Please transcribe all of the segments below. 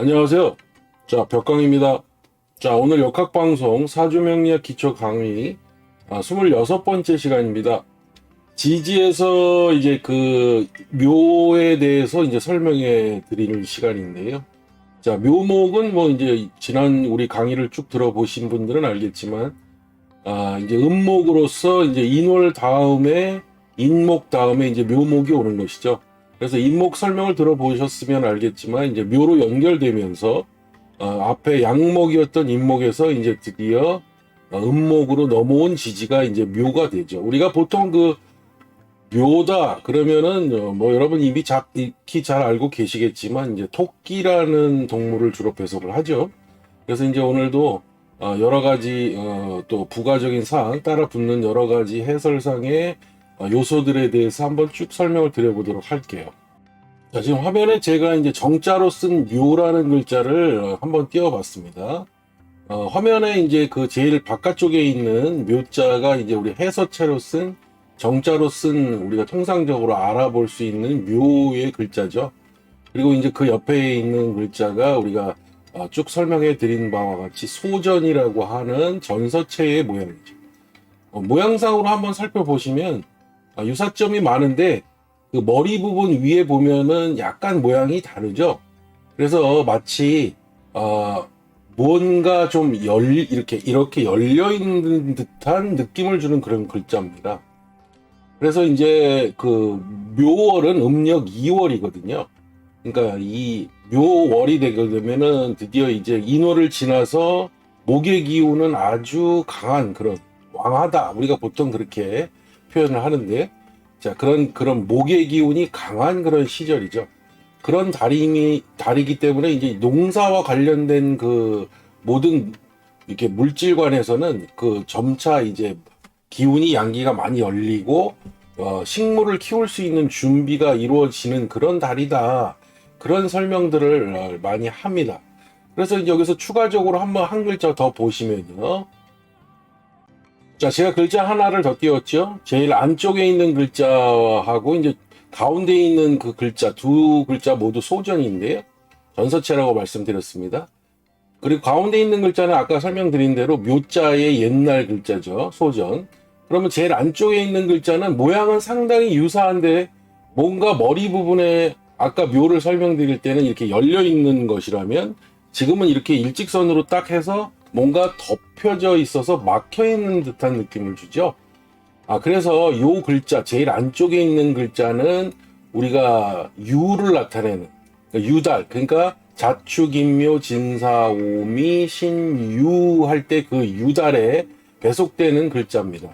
안녕하세요. 자, 벽강입니다. 자, 오늘 역학방송 사주명리학 기초 강의 26번째 시간입니다. 지지에서 이제 그 묘에 대해서 이제 설명해 드리는 시간인데요. 자, 묘목은 뭐 이제 지난 우리 강의를 쭉 들어보신 분들은 알겠지만, 이제 음목으로서 이제 인월 다음에 인목 다음에 이제 묘목이 오는 것이죠. 그래서 인목 설명을 들어보셨으면 알겠지만 이제 묘로 연결되면서 앞에 양목이었던 인목에서 이제 드디어 음목으로 넘어온 지지가 이제 묘가 되죠. 우리가 보통 그 묘다 그러면은 뭐 여러분 이미 익히 잘 알고 계시겠지만 이제 토끼라는 동물을 주로 배속을 하죠. 그래서 이제 오늘도 여러 가지 또 부가적인 사항 따라 붙는 여러 가지 해설상의 요소들에 대해서 한번 쭉 설명을 드려보도록 할게요. 자, 지금 화면에 제가 이제 정자로 쓴 묘라는 글자를 한번 띄워봤습니다. 화면에 이제 그 제일 바깥쪽에 있는 묘자가 이제 우리 해서체로 쓴 정자로 쓴 우리가 통상적으로 알아볼 수 있는 묘의 글자죠. 그리고 이제 그 옆에 있는 글자가 우리가 쭉 설명해 드린 바와 같이 소전이라고 하는 전서체의 모양이죠. 모양상으로 한번 살펴보시면 유사점이 많은데 그 머리 부분 위에 보면은 약간 모양이 다르죠. 그래서 마치 뭔가 좀 이렇게 열려 있는 듯한 느낌을 주는 그런 글자입니다. 그래서 이제 그 묘월은 음력 2월이거든요. 그러니까 이 묘월이 되게 되면은 드디어 이제 인월을 지나서 목의 기운은 아주 강한 그런 왕하다. 우리가 보통 그렇게 표현을 하는데, 자, 그런 목의 기운이 강한 그런 시절이죠. 그런 달이기 때문에 이제 농사와 관련된 그 모든 이렇게 물질관에서는 그 점차 이제 기운이 양기가 많이 열리고 식물을 키울 수 있는 준비가 이루어지는 그런 달이다. 그런 설명들을 많이 합니다. 그래서 이제 여기서 추가적으로 한번 한 글자 더 보시면요. 자, 제가 글자 하나를 더 띄웠죠. 제일 안쪽에 있는 글자하고 이제 가운데 있는 그 글자, 두 글자 모두 소전인데요. 전서체라고 말씀드렸습니다. 그리고 가운데 있는 글자는 아까 설명드린 대로 묘자의 옛날 글자죠. 소전. 그러면 제일 안쪽에 있는 글자는 모양은 상당히 유사한데 뭔가 머리 부분에 아까 묘를 설명드릴 때는 이렇게 열려 있는 것이라면 지금은 이렇게 일직선으로 딱 해서 뭔가 덮여져 있어서 막혀 있는 듯한 느낌을 주죠. 그래서 요 글자, 제일 안쪽에 있는 글자는 우리가 유를 나타내는, 그러니까 유달, 그러니까 자축인묘 진사오미 신유 할 때 그 유달에 배속되는 글자입니다.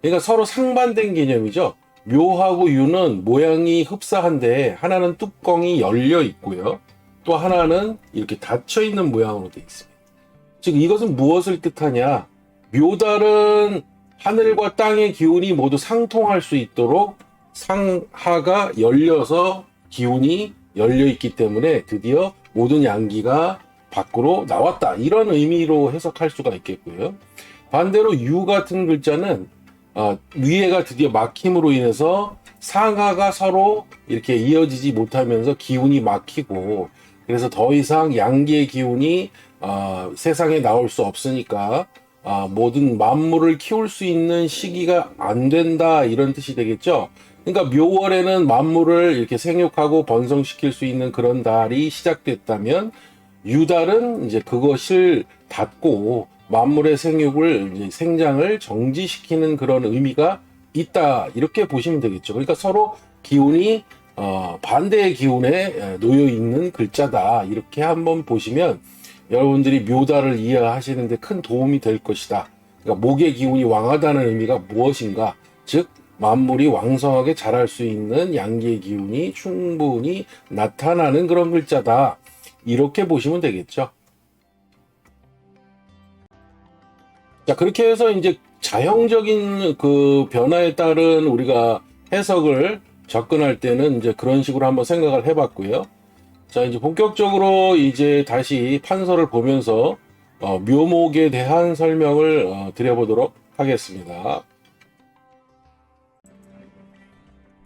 그러니까 서로 상반된 개념이죠. 묘하고 유는 모양이 흡사한데 하나는 뚜껑이 열려 있고요. 또 하나는 이렇게 닫혀 있는 모양으로 되어 있습니다. 즉 이것은 무엇을 뜻하냐? 묘달은 하늘과 땅의 기운이 모두 상통할 수 있도록 상하가 열려서 기운이 열려 있기 때문에 드디어 모든 양기가 밖으로 나왔다. 이런 의미로 해석할 수가 있겠고요. 반대로 유 같은 글자는 위에가 드디어 막힘으로 인해서 상하가 서로 이렇게 이어지지 못하면서 기운이 막히고 그래서 더 이상 양기의 기운이 세상에 나올 수 없으니까 모든 만물을 키울 수 있는 시기가 안 된다 이런 뜻이 되겠죠. 그러니까 묘월에는 만물을 이렇게 생육하고 번성시킬 수 있는 그런 달이 시작됐다면 유달은 이제 그것을 닫고 만물의 생육을 이제 생장을 정지시키는 그런 의미가 있다 이렇게 보시면 되겠죠. 그러니까 서로 기운이 반대의 기운에 놓여 있는 글자다 이렇게 한번 보시면 여러분들이 묘달을 이해하시는데 큰 도움이 될 것이다. 그러니까 목의 기운이 왕하다는 의미가 무엇인가? 즉 만물이 왕성하게 자랄 수 있는 양기의 기운이 충분히 나타나는 그런 글자다. 이렇게 보시면 되겠죠. 자, 그렇게 해서 이제 자형적인 그 변화에 따른 우리가 해석을 접근할 때는 이제 그런 식으로 한번 생각을 해봤고요. 자, 이제 본격적으로 이제 다시 판서를 보면서 묘목에 대한 설명을 드려보도록 하겠습니다.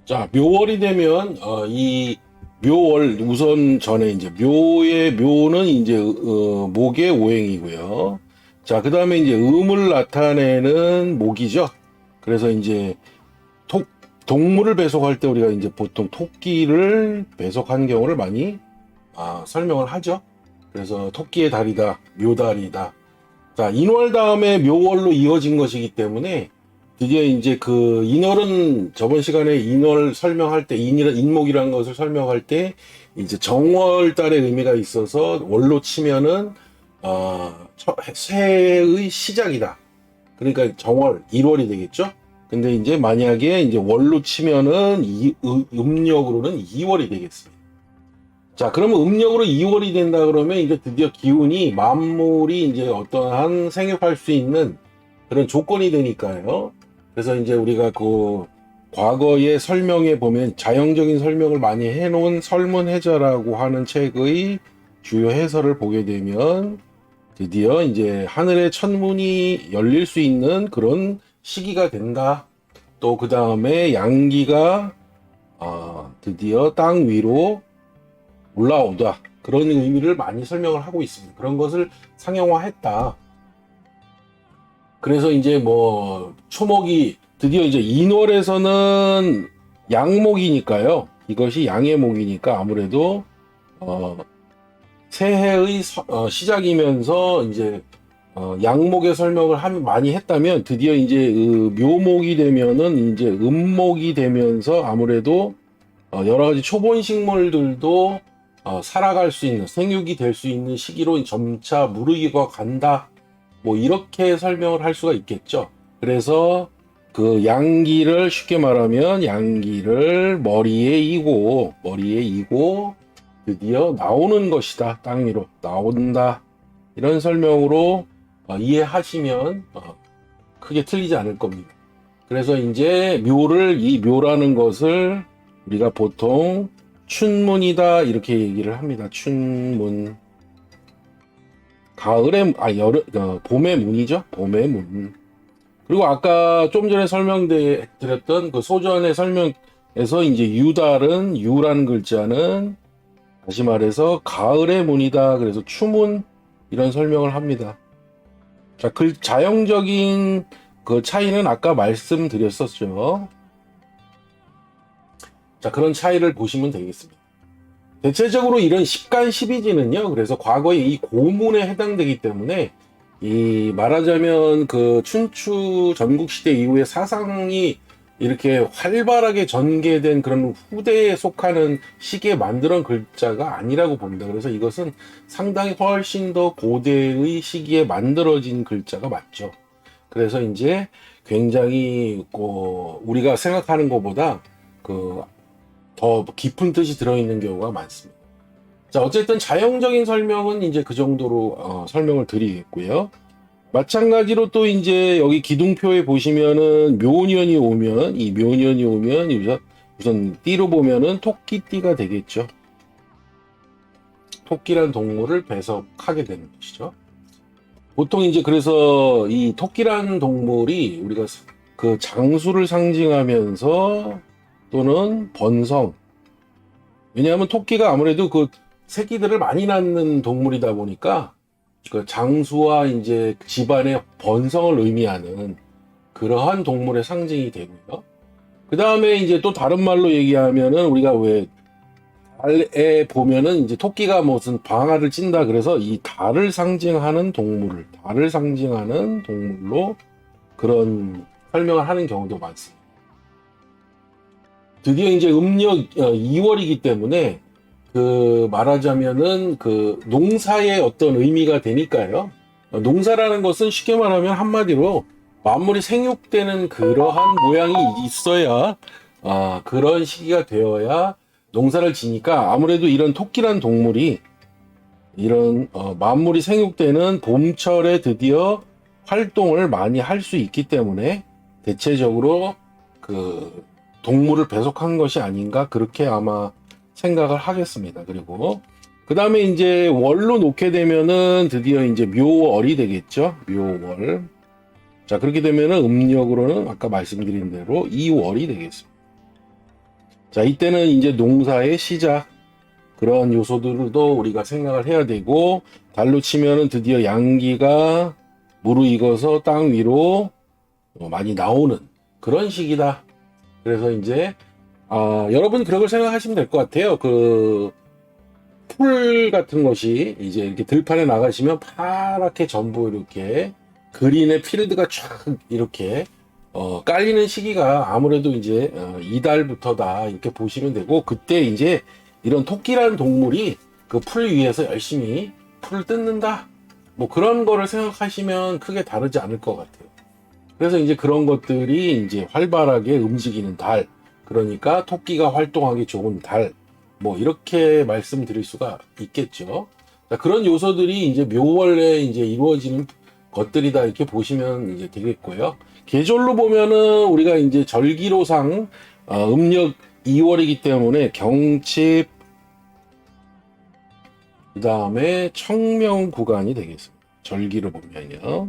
자, 묘월이 되면 이 묘월 우선 전에 이제 묘의 묘는 이제 목의 오행이고요. 자, 그 다음에 이제 음을 나타내는 목이죠. 그래서 이제 동물을 배속할 때 우리가 이제 보통 토끼를 배속하는 경우를 많이 설명을 하죠. 그래서 토끼의 달이다, 묘달이다. 자, 인월 다음에 묘월로 이어진 것이기 때문에 드디어 이제 그 인월은 저번 시간에 인월 설명할 때 인목이라는 것을 설명할 때 이제 정월 달의 의미가 있어서 월로 치면은 새해의 시작이다. 그러니까 정월 1월이 되겠죠. 근데 이제 만약에 이제 월로 치면은 음력으로는 2월이 되겠습니다. 자, 그러면 음력으로 2월이 된다 그러면 이제 드디어 기운이 만물이 이제 어떠한 생육할 수 있는 그런 조건이 되니까요. 그래서 이제 우리가 그 과거의 설명에 보면 자형적인 설명을 많이 해놓은 설문해자라고 하는 책의 주요 해설을 보게 되면 드디어 이제 하늘의 천문이 열릴 수 있는 그런 시기가 된다. 또 그 다음에 양기가 드디어 땅 위로 올라오다. 그런 의미를 많이 설명을 하고 있습니다. 그런 것을 상형화했다. 그래서 이제 뭐 초목이 드디어 이제 인월에서는 양목이니까요. 이것이 양의 목이니까 아무래도 새해의 시작이면서 이제 양목의 설명을 많이 했다면 드디어 이제 묘목이 되면은 이제 음목이 되면서 아무래도 여러 가지 초본 식물들도 살아갈 수 있는 생육이 될 수 있는 시기로 점차 무르익어 간다. 뭐 이렇게 설명을 할 수가 있겠죠. 그래서 그 양기를 쉽게 말하면 양기를 머리에 이고 드디어 나오는 것이다. 땅 위로 나온다. 이런 설명으로 이해하시면 크게 틀리지 않을 겁니다. 그래서 이제 이 묘라는 것을 우리가 보통 춘문이다 이렇게 얘기를 합니다. 춘문. 봄의 문이죠. 봄의 문. 그리고 아까 좀 전에 설명드렸던 그 소전의 설명에서 이제 유라는 글자는 다시 말해서 가을의 문이다. 그래서 추문 이런 설명을 합니다. 자, 자형적인 그 차이는 아까 말씀드렸었죠. 자, 그런 차이를 보시면 되겠습니다. 대체적으로 이런 십간 십이지는요, 그래서 과거의 이 고문에 해당되기 때문에 말하자면 그 춘추 전국시대 이후에 사상이 이렇게 활발하게 전개된 그런 후대에 속하는 시기에 만들어낸 글자가 아니라고 봅니다. 그래서 이것은 상당히 훨씬 더 고대의 시기에 만들어진 글자가 맞죠. 그래서 이제 굉장히 우리가 생각하는 것보다 더 깊은 뜻이 들어있는 경우가 많습니다. 자, 어쨌든 자형적인 설명은 이제 그 정도로 설명을 드리겠고요. 마찬가지로 또 이제 여기 기둥표에 보시면은 묘년이 오면 우선 띠로 보면은 토끼띠가 되겠죠. 토끼란 동물을 배석하게 되는 것이죠. 보통 이제 그래서 이 토끼라는 동물이 우리가 그 장수를 상징하면서 또는 번성. 왜냐하면 토끼가 아무래도 그 새끼들을 많이 낳는 동물이다 보니까 그 장수와 이제 집안의 번성을 의미하는 그러한 동물의 상징이 되고요. 그 다음에 이제 또 다른 말로 얘기하면은 우리가 왜 달에 보면은 이제 토끼가 무슨 방아를 찐다 그래서 이 달을 상징하는 동물로 그런 설명을 하는 경우도 많습니다. 드디어 이제 음력 2월이기 때문에 말하자면은 농사의 어떤 의미가 되니까요. 농사라는 것은 쉽게 말하면 한마디로 만물이 생육되는 그러한 모양이 있어야 그런 시기가 되어야 농사를 지니까 아무래도 이런 토끼란 동물이 이런 만물이 생육되는 봄철에 드디어 활동을 많이 할 수 있기 때문에 대체적으로 동물을 배속한 것이 아닌가 그렇게 아마 생각을 하겠습니다. 그리고 그 다음에 이제 월로 놓게 되면은 드디어 이제 묘월이 되겠죠. 묘월. 자, 그렇게 되면은 음력으로는 아까 말씀드린 대로 2월이 되겠습니다. 자, 이때는 이제 농사의 시작, 그런 요소들도 우리가 생각을 해야 되고, 달로 치면은 드디어 양기가 무르익어서 땅 위로 많이 나오는 그런 시기다. 그래서 이제 여러분 그런 걸 생각하시면 될 것 같아요. 그 풀 같은 것이 이제 이렇게 들판에 나가시면 파랗게 전부 이렇게 그린의 필드가 쫙 이렇게 깔리는 시기가 아무래도 이제 이달부터다 이렇게 보시면 되고, 그때 이제 이런 토끼라는 동물이 그 풀 위에서 열심히 풀을 뜯는다, 뭐 그런 거를 생각하시면 크게 다르지 않을 것 같아요. 그래서 이제 그런 것들이 이제 활발하게 움직이는 달, 그러니까 토끼가 활동하기 좋은 달, 뭐 이렇게 말씀드릴 수가 있겠죠. 자, 그런 요소들이 이제 묘월에 이제 이루어지는 것들이다 이렇게 보시면 이제 되겠고요. 계절로 보면은 우리가 이제 절기로상 음력 2월이기 때문에 경칩, 그 다음에 청명 구간이 되겠습니다. 절기로 보면요.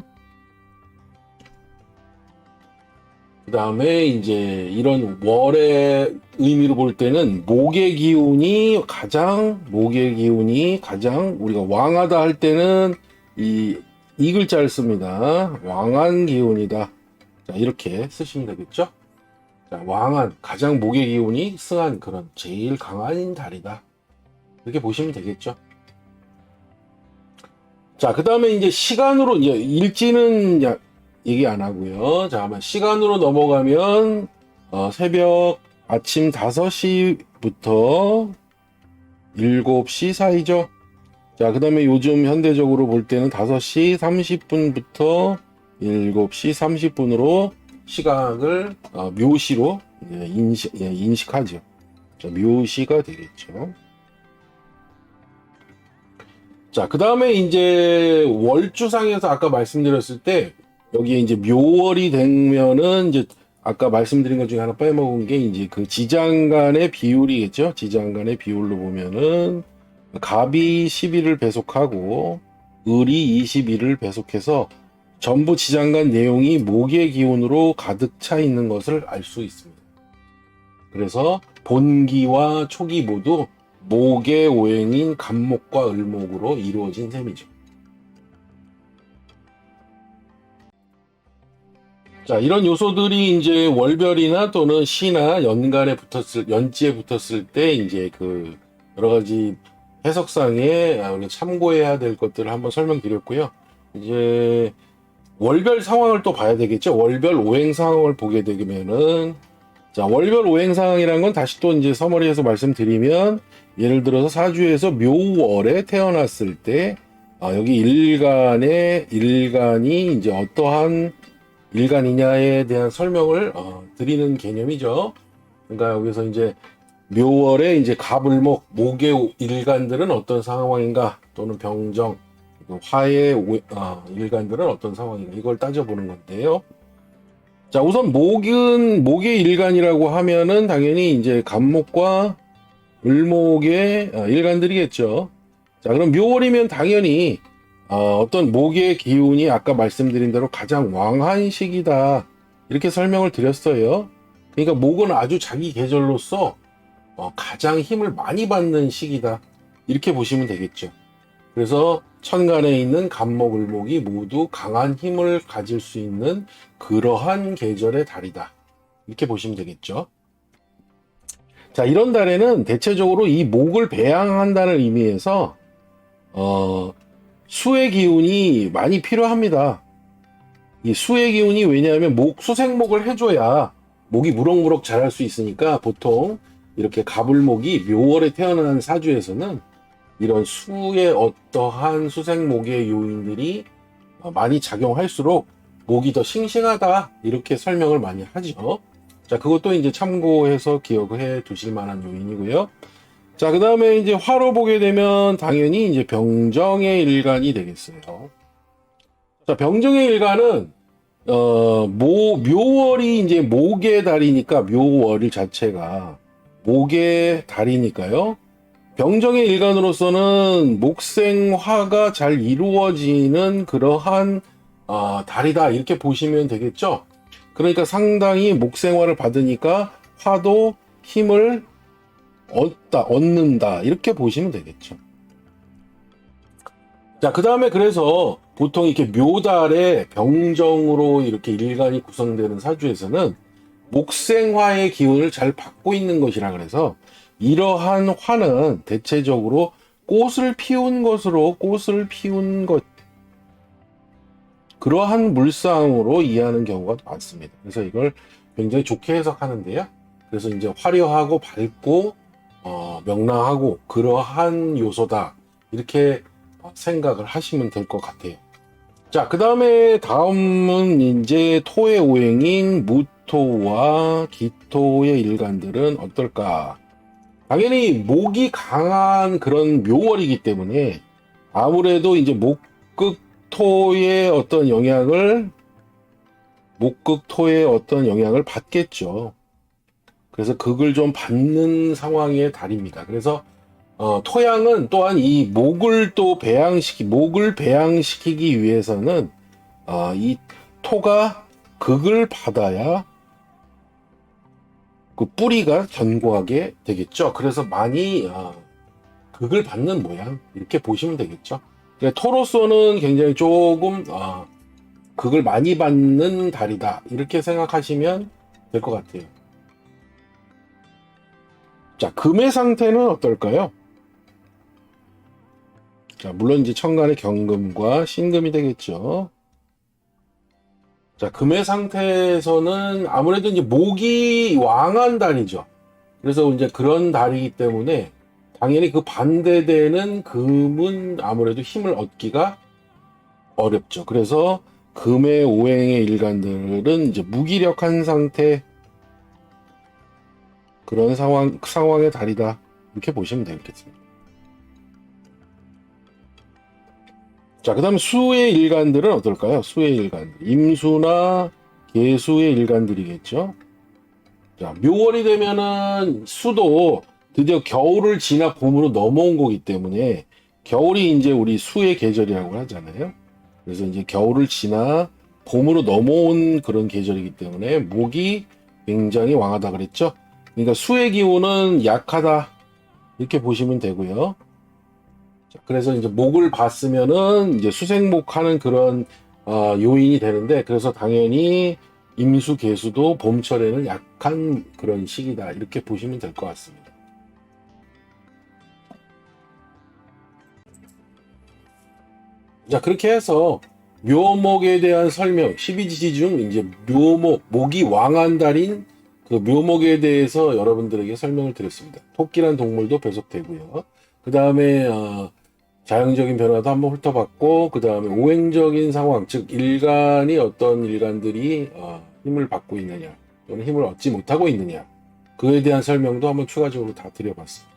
그 다음에 이제 이런 월의 의미로 볼 때는 목의 기운이 가장 우리가 왕하다 할 때는 이 글자를 씁니다. 왕한 기운이다. 자, 이렇게 쓰시면 되겠죠? 자, 왕한, 가장 목의 기운이 승한 그런 제일 강한 달이다. 이렇게 보시면 되겠죠? 자, 그 다음에 이제 시간으로, 이제 일지는 얘기 안 하고요. 자, 시간으로 넘어가면 새벽 아침 5시부터 7시 사이죠. 자, 그 다음에 요즘 현대적으로 볼 때는 5시 30분부터 7시 30분으로 시각을 묘시로 인식하죠. 자, 묘시가 되겠죠. 자, 그 다음에 이제 월주상에서 아까 말씀드렸을 때 여기에 이제 묘월이 되면은 이제 아까 말씀드린 것 중에 하나 빼먹은 게 이제 그 지장간의 비율이겠죠. 지장간의 비율로 보면은 갑이 11을 배속하고 을이 21을 배속해서 전부 지장간 내용이 목의 기운으로 가득 차 있는 것을 알 수 있습니다. 그래서 본기와 초기 모두 목의 오행인 간목과 을목으로 이루어진 셈이죠. 자, 이런 요소들이 이제 월별이나 또는 시나 연지에 붙었을 때 이제 그 여러 가지 해석상에 참고해야 될 것들을 한번 설명드렸고요. 이제 월별 상황을 또 봐야 되겠죠. 월별 오행 상황을 보게 되면은, 자, 월별 오행 상황이란 건 다시 또 이제 서머리에서 말씀드리면, 예를 들어서 사주에서 묘월에 태어났을 때 여기 일간이 이제 어떠한 일간이냐에 대한 설명을 드리는 개념이죠. 그러니까 여기서 이제 묘월에 이제 갑을목, 목의 일간들은 어떤 상황인가, 또는 병정, 화의 일간들은 어떤 상황인가, 이걸 따져보는 건데요. 자, 우선 목의 일간이라고 하면은 당연히 이제 갑목과 을목의 일간들이겠죠. 자, 그럼 묘월이면 당연히 어떤 목의 기운이 아까 말씀드린 대로 가장 왕한 시기다, 이렇게 설명을 드렸어요. 그러니까 목은 아주 자기 계절로서 가장 힘을 많이 받는 시기다, 이렇게 보시면 되겠죠. 그래서 천간에 있는 갑목, 을목이 모두 강한 힘을 가질 수 있는 그러한 계절의 달이다, 이렇게 보시면 되겠죠. 자, 이런 달에는 대체적으로 이 목을 배양한다는 의미에서 수의 기운이 많이 필요합니다. 이 수의 기운이 왜냐하면 수생목을 해줘야 목이 무럭무럭 자랄 수 있으니까, 보통 이렇게 갑을목이 묘월에 태어난 사주에서는 이런 수의 어떠한 수생목의 요인들이 많이 작용할수록 목이 더 싱싱하다, 이렇게 설명을 많이 하죠. 자, 그것도 이제 참고해서 기억해 두실 만한 요인이고요. 자, 그 다음에 이제 화로 보게 되면 당연히 이제 병정의 일간이 되겠어요. 자, 병정의 일간은 묘월이 이제 목의 달이니까, 묘월 자체가 목의 달이니까요. 병정의 일간으로서는 목생화가 잘 이루어지는 그러한 달이다, 이렇게 보시면 되겠죠. 그러니까 상당히 목생화를 받으니까 화도 힘을 얻는다. 이렇게 보시면 되겠죠. 자, 그 다음에 그래서 보통 이렇게 묘달의 병정으로 이렇게 일간이 구성되는 사주에서는 목생화의 기운을 잘 받고 있는 것이라 그래서 이러한 화는 대체적으로 꽃을 피운 것, 그러한 물상으로 이해하는 경우가 많습니다. 그래서 이걸 굉장히 좋게 해석하는데요. 그래서 이제 화려하고 밝고 명랑하고 그러한 요소다. 이렇게 생각을 하시면 될 것 같아요. 자, 그 다음은 이제 토의 오행인 무토와 기토의 일간들은 어떨까? 당연히 목이 강한 그런 묘월이기 때문에 아무래도 이제 목극토의 어떤 영향을 받겠죠. 그래서 극을 좀 받는 상황의 달입니다. 그래서 토양은 또한 이 목을 배양시키기 위해서는 이 토가 극을 받아야 그 뿌리가 견고하게 되겠죠. 그래서 많이 극을 받는 모양 이렇게 보시면 되겠죠. 그러니까 토로서는 굉장히 조금 극을 많이 받는 달이다 이렇게 생각하시면 될 것 같아요. 자, 금의 상태는 어떨까요? 자, 물론 이제 천간의 경금과 신금이 되겠죠. 자, 금의 상태에서는 아무래도 이제 목이 왕한 달이죠. 그래서 이제 그런 달이기 때문에 당연히 그 반대되는 금은 아무래도 힘을 얻기가 어렵죠. 그래서 금의 오행의 일간들은 이제 무기력한 상태, 그런 상황의 달이다. 이렇게 보시면 되겠습니다. 자, 그 다음 수의 일간들은 어떨까요? 수의 일간들. 임수나 계수의 일간들이겠죠. 자, 묘월이 되면은 수도 드디어 겨울을 지나 봄으로 넘어온 거기 때문에 겨울이 이제 우리 수의 계절이라고 하잖아요. 그래서 이제 겨울을 지나 봄으로 넘어온 그런 계절이기 때문에 목이 굉장히 왕하다 그랬죠. 그러니까 수의 기운은 약하다. 이렇게 보시면 되고요. 자, 그래서 이제 목을 봤으면은 이제 수생목하는 그런 요인이 되는데, 그래서 당연히 임수, 계수도 봄철에는 약한 그런 시기다. 이렇게 보시면 될 것 같습니다. 자, 그렇게 해서 묘목에 대한 설명, 12지지 중 이제 목이 왕한 달인 그 묘목에 대해서 여러분들에게 설명을 드렸습니다. 토끼란 동물도 배속되고요. 그 다음에 자연적인 변화도 한번 훑어봤고, 그 다음에 오행적인 상황, 즉 일간이 어떤 일간들이 힘을 받고 있느냐 또는 힘을 얻지 못하고 있느냐, 그에 대한 설명도 한번 추가적으로 다 드려봤습니다.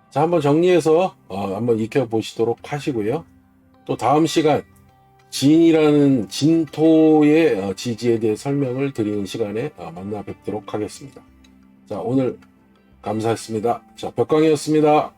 자, 한번 정리해서 한번 익혀보시도록 하시고요. 또 다음 시간 진이라는 진토의 지지에 대해 설명을 드리는 시간에 만나 뵙도록 하겠습니다. 자, 오늘 감사했습니다. 자, 벽광이었습니다.